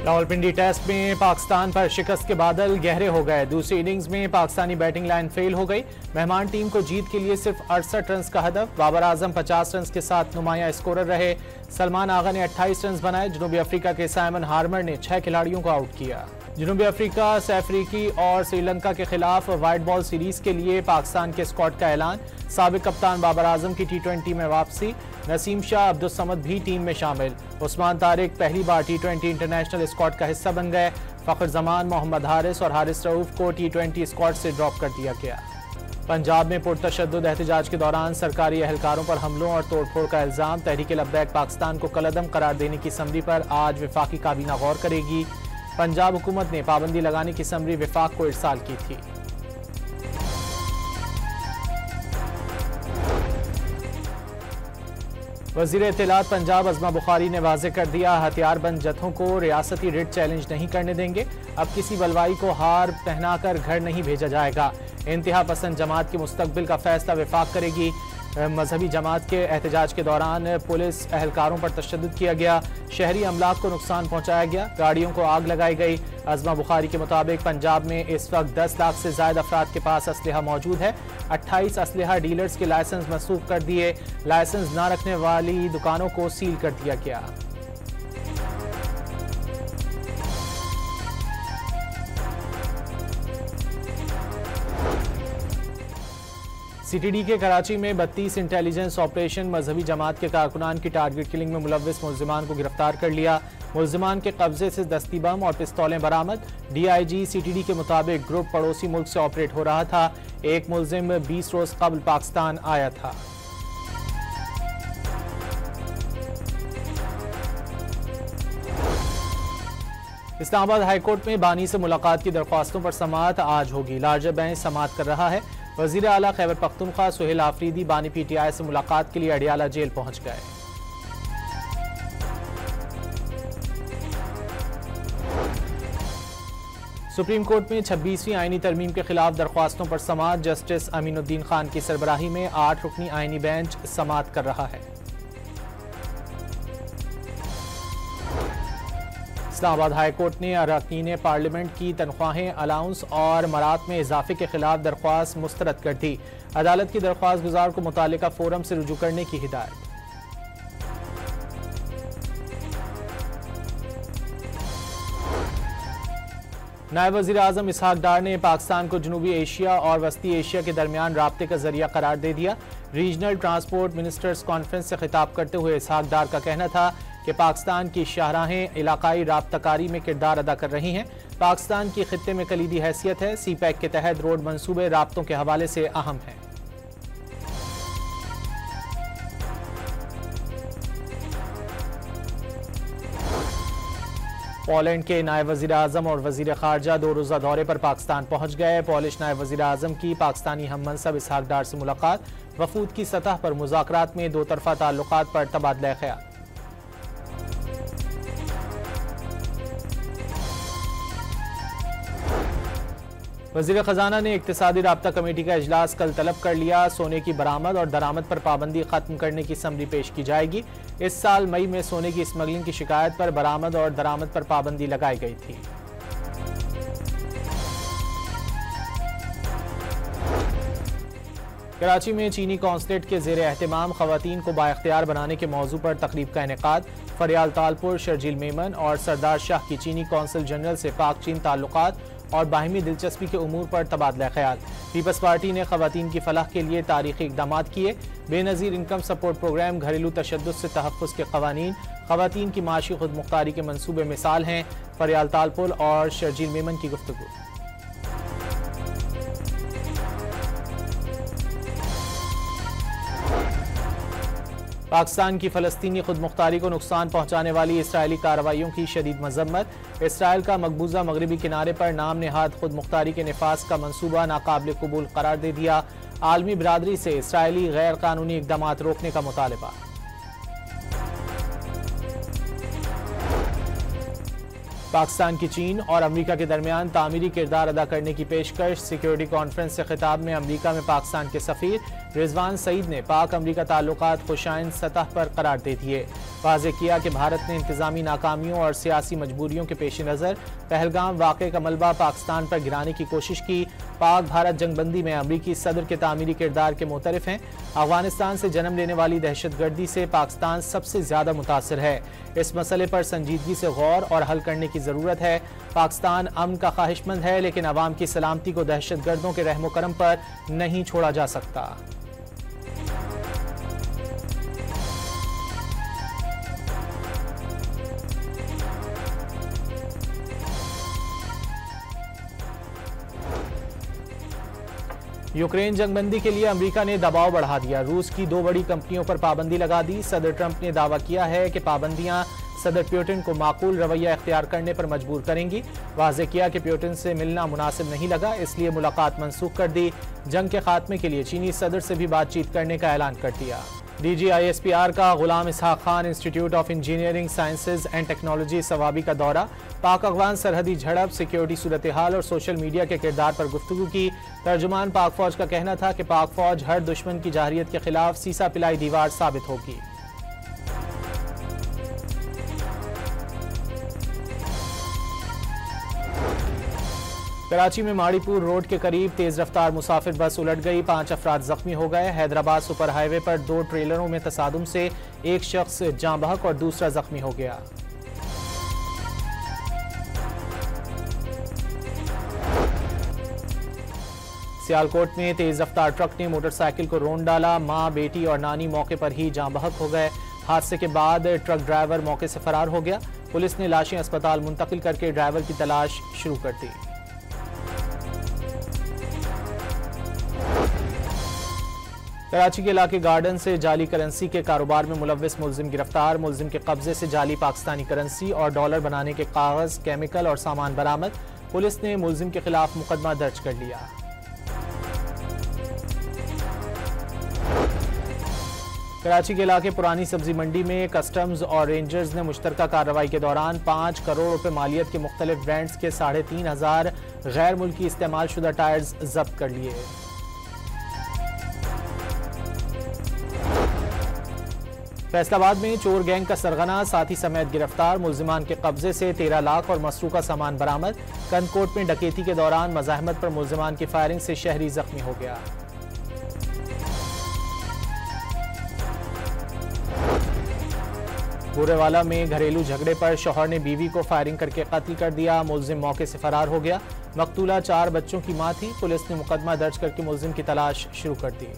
Rawalpindi test में पाकिस्तान पर शिकस्त के बादल गहरे हो गए। दूसरी इनिंग्स में पाकिस्तानी बैटिंग लाइन फेल हो गई। मेहमान टीम को जीत के लिए सिर्फ 68 रन का हदफ। बाबर आजम 50 रन के साथ नुमाया स्कोरर रहे। सलमान आगा ने 28 रन बनाए। जनूबी अफ्रीका के साइमन हार्मर ने 6 खिलाड़ियों को आउट किया। जनूबी अफ्रीका से अफ्रीकी और श्रीलंका के खिलाफ व्हाइट बॉल सीरीज के लिए पाकिस्तान के स्क्वाड का ऐलान। साबिक कप्तान बाबर आजम की T20 में वापसी। नसीम शाह, अब्दुल समद भी टीम में शामिल। उस्मान तारिक पहली बार T20 इंटरनेशनल स्क्वाड का हिस्सा बन गए। फखर जमान, मोहम्मद हारिस और हारिस रऊफ को T20 स्क्वाड से ड्रॉप कर दिया गया। पंजाब में पुरतशद्दुद एहतजाज के दौरान सरकारी एहलकारों पर हमलों और तोड़फोड़ का इल्जाम। तहरीक लब्बैक पाकिस्तान को कलअदम करार देने की समरी पर आज वफाकी काबीना गौर करेगी। पंजाब हुकूमत ने पाबंदी लगाने की समरी वफाक को इरसाल की थी। वज़ीर इत्तलात पंजाब अज़मा बुखारी ने वाज़ेह कर दिया, हथियारबंद जत्थों को रियासती रिट चैलेंज नहीं करने देंगे। अब किसी बलवाई को हार पहनाकर घर नहीं भेजा जाएगा। इंतहा पसंद जमात के मुस्तकबिल का फैसला वफाक करेगी। मजहबी जमात के एहतजाज के दौरान पुलिस एहलकारों पर तशद्दुद किया गया। शहरी अमलाक को नुकसान पहुंचाया गया। गाड़ियों को आग लगाई गई। अज़मा बुखारी के मुताबिक पंजाब में इस वक्त 10 लाख से ज्यादा अफराद के पास असलहा मौजूद है। 28 असलहा डीलर्स के लाइसेंस मनसूख कर दिए। लाइसेंस न रखने वाली दुकानों को सील कर दिया गया। CTD के कराची में 32 इंटेलिजेंस ऑपरेशन। मजहबी जमात के कारकुनान की टारगेट किलिंग में मुलव्विस मुल्जिमान को गिरफ्तार कर लिया। मुल्जिमान के कब्जे से दस्ती बम और पिस्तौलें बरामद। DIG CTD के मुताबिक ग्रुप पड़ोसी मुल्क से ऑपरेट हो रहा था। एक मुल्जिम 20 रोज कबल पाकिस्तान आया था। इस्लामाबाद हाईकोर्ट में बानी से मुलाकात की दरख्वास्तों पर समाअत आज होगी। लार्जर बेंच समाअत कर रहा है। वज़ीर आला खैबर पख्तूनख्वा सुहेल आफरीदी बानी PTI से मुलाकात के लिए अडियाला जेल पहुंच गए। सुप्रीम कोर्ट में 26वीं आईनी तरमीम के खिलाफ दरख्वास्तों पर समाअत। जस्टिस अमीनुद्दीन खान की सरबराही में 8 रुकनी आईनी बेंच समाअत कर रहा है। इस्लामाबाद हाईकोर्ट ने अरकान पार्लियामेंट की तनख्वाहें, अलाउंस और मरात में इजाफे के खिलाफ दरख्वास्त मुस्तरद कर दी। अदालत की दरख्वास्त गुजार को मुतालिका फोरम से रुजू करने की हिदायत। नायब वज़ीर आज़म इसहाक डार ने पाकिस्तान को जनूबी एशिया और वस्ती एशिया के दरमियान राब्ते का जरिया करार दे दिया। रीजनल ट्रांसपोर्ट मिनिस्टर्स कॉन्फ्रेंस से खिताब करते हुए इसहाक डार का कहना था कि पाकिस्तान की शाहराहें इलाकाई राब्ताकारी में किरदार अदा कर रही हैं। पाकिस्तान की खित्ते में कलीदी हैसियत है। CPEC के तहत रोड मंसूबे राब्तों के हवाले से अहम हैं। पोलैंड के नायब वज़ीर आज़म और वज़ीर ख़ारजा 2 रोज़ा दौरे पर पाकिस्तान पहुंच गए। पोलिश नायब वज़ीर आज़म की पाकिस्तानी हम मनसब इसहाक डार से मुलाकात। वफूद की सतह पर मुज़ाकरात में 2 तरफ़ा ताल्लुकात पर तबादला ख्याल। वज़ीर ख़जाना ने इक़्तिसादी राब्ता कमेटी का इजलास कल तलब कर लिया। सोने की बरामद और दरामद पर पाबंदी खत्म करने की समरी पेश की जाएगी। इस साल मई में सोने की स्मगलिंग की शिकायत पर बरामद और दरामद पर पाबंदी लगाई गई थी। कराची में चीनी कौंसलेट के ज़ेर एहतमाम ख़वातीन को बाइख्तियार बनाने के मौजू पर तकरीब का इनेकाद। फरियाल तालपुर, शर्जील मेमन और सरदार शाह की चीनी कौंसल जनरल से पाक चीन ताल्लुकात और बाहिमी दिलचस्पी के उमूर पर तबादला ख्याल। पीपल्स पार्टी ने ख़वातीन की फलाह के लिए तारीखी इक़दाम किए। बेनज़ीर इनकम सपोर्ट प्रोग्राम, घरेलू तशद्दुद से तहफ़्फ़ुज़ के क़वानीन, ख़वातीन की माशी खुदमुख्तारी के मनसूबे मिसाल हैं। फरियाल तालपुर और शर्जील मेमन की गुफ्तगू। पाकिस्तान की फ़लस्तीनी खुदमुख्तारी को नुकसान पहुंचाने वाली इसराइली कार्रवाइयों की शदीद मज़म्मत। इसराइल का मकबूजा मगरबी किनारे पर नाम नेहाद खुदमुख्तारी के निफाज का मनसूबा नाकाबिल कबूल करार दे दिया। आलमी बिरादरी से इसराइली गैर कानूनी इक़दाम रोकने का मुतालबा। पाकिस्तान की चीन और अमेरिका के दरमियान तामीरी किरदार अदा करने की पेशकश। सिक्योरिटी कॉन्फ्रेंस से खिताब में अमेरिका में पाकिस्तान के सफीर रिजवान सईद ने पाक अमेरिका ताल्लुकात खुशाइन सतह पर करार दे दिए। वाज़ेह किया कि भारत ने इंतजामी नाकामियों और सियासी मजबूरियों के पेश नज़र पहलगाम वाक़े का मलबा पाकिस्तान पर गिराने की कोशिश की। पाक भारत जंगबंदी में अमरीकी सदर के तामीरी किरदार के मुतरिफ हैं। अफगानिस्तान से जन्म लेने वाली दहशतगर्दी से पाकिस्तान सबसे ज़्यादा मुतासर है। इस मसले पर संजीदगी से गौर और हल करने की ज़रूरत है। पाकिस्तान अमन का ख्वाहिशमंद है, लेकिन अवाम की सलामती को दहशतगर्दों के रहमो करम पर नहीं छोड़ा जा सकता। यूक्रेन जंगबंदी के लिए अमेरिका ने दबाव बढ़ा दिया। रूस की 2 बड़ी कंपनियों पर पाबंदी लगा दी। सदर ट्रंप ने दावा किया है कि पाबंदियां सदर पुतिन को माकूल रवैया इख्तियार करने पर मजबूर करेंगी। वाज़ेह किया कि पुतिन से मिलना मुनासिब नहीं लगा, इसलिए मुलाकात मनसूख कर दी। जंग के खात्मे के लिए चीनी सदर से भी बातचीत करने का ऐलान कर दिया। DGISPR का Ghulam Ishaq Khan institute of engineering sciences and technology Swabi का दौरा। पाक अफगान सरहदी झड़प, सिक्योरिटी सूरत हाल और सोशल मीडिया के किरदार पर गुफ्तगू की। तर्जुमान पाक फौज का कहना था कि पाक फौज हर दुश्मन की जाहिरियत के खिलाफ सीसा पिलाई दीवार साबित होगी। कराची में माड़ीपुर रोड के करीब तेज रफ्तार मुसाफिर बस उलट गई, 5 अफराद जख्मी हो गए। हैदराबाद सुपर हाईवे पर 2 ट्रेलरों में तसादुम से एक शख्स जाँ बहक और दूसरा जख्मी हो गया। सियालकोट में तेज रफ्तार ट्रक ने मोटरसाइकिल को रोन डाला। मां, बेटी और नानी मौके पर ही जाँ बहक हो गए। हादसे के बाद ट्रक ड्राइवर मौके से फरार हो गया। पुलिस ने लाशें अस्पताल मुंतकिल करके ड्राइवर की तलाश शुरू कर दी। कराची के इलाके गार्डन से जाली करेंसी के कारोबार में मुलव्विस मुलजिम गिरफ्तार। मुलजिम के कब्जे से जाली पाकिस्तानी करेंसी और डॉलर बनाने के कागज, केमिकल और सामान बरामद। पुलिस ने मुलजिम के खिलाफ मुकदमा दर्ज कर लिया। कराची के इलाके पुरानी सब्जी मंडी में कस्टम्स और रेंजर्स ने मुश्तरका कार्रवाई के दौरान 5 करोड़ रुपए मालियत के मुख्तलिफ ब्रांड्स के 3,500 गैर मुल्की इस्तेमाल शुदा टायर्स जब्त कर लिए। फैसलाबाद में चोर गैंग का सरगना, साथी समेत गिरफ्तार। मुलजिमान के कब्जे से 13 लाख और मसरूका सामान बरामद। कंदकोट में डकैती के दौरान मज़ाहमत पर मुलजिमान की फायरिंग से शहरी जख्मी हो गया। गोरेवाला में घरेलू झगड़े पर शौहर ने बीवी को फायरिंग करके कत्ल कर दिया। मुलजिम मौके से फरार हो गया। मकतूला 4 बच्चों की मां थी। पुलिस ने मुकदमा दर्ज करके मुलजिम की तलाश शुरू कर दी।